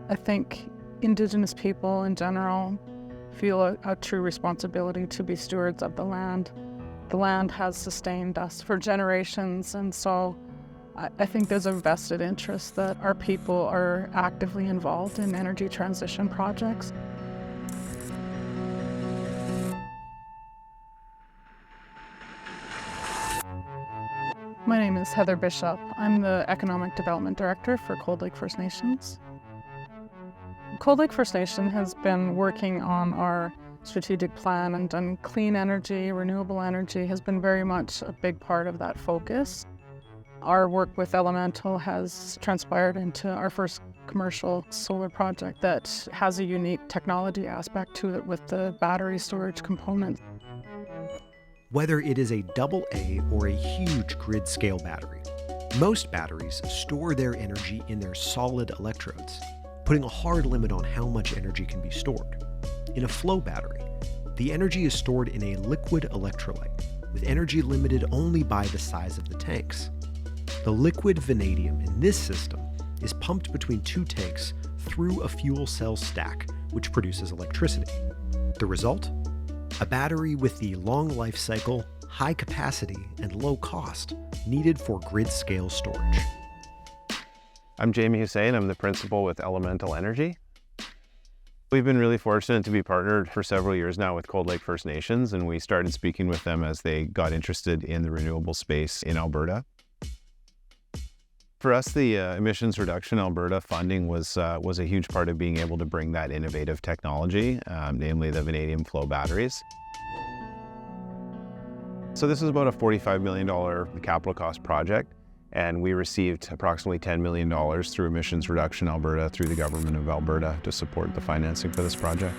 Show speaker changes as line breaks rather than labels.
I think Indigenous people in general feel a true responsibility to be stewards of the land. The land has sustained us for generations, and so I think there's a vested interest that our people are actively involved in energy transition projects. My name is Heather Bishop. I'm the Economic Development Director for Cold Lake First Nations. Cold Lake First Nation has been working on our strategic plan, and clean energy, renewable energy has been very much a big part of that focus. Our work with Elemental has transpired into our first commercial solar project that has a unique technology aspect to it with the battery storage component.
Whether it is a AA or a huge grid-scale battery, most batteries store their energy in their solid electrodes, putting a hard limit on how much energy can be stored. In a flow battery, the energy is stored in a liquid electrolyte, with energy limited only by the size of the tanks. The liquid vanadium in this system is pumped between two tanks through a fuel cell stack, which produces electricity. The result? A battery with the long life cycle, high capacity, and low cost needed for grid-scale storage.
I'm Jamie Hussein. I'm the principal with Elemental Energy. We've been really fortunate to be partnered for several years now with Cold Lake First Nations, and we started speaking with them as they got interested in the renewable space in Alberta. For us, the Emissions Reduction Alberta funding was a huge part of being able to bring that innovative technology, namely the vanadium flow batteries. So this is about a $45 million capital cost project, and we received approximately $10 million through Emissions Reduction Alberta through the Government of Alberta to support the financing for this project.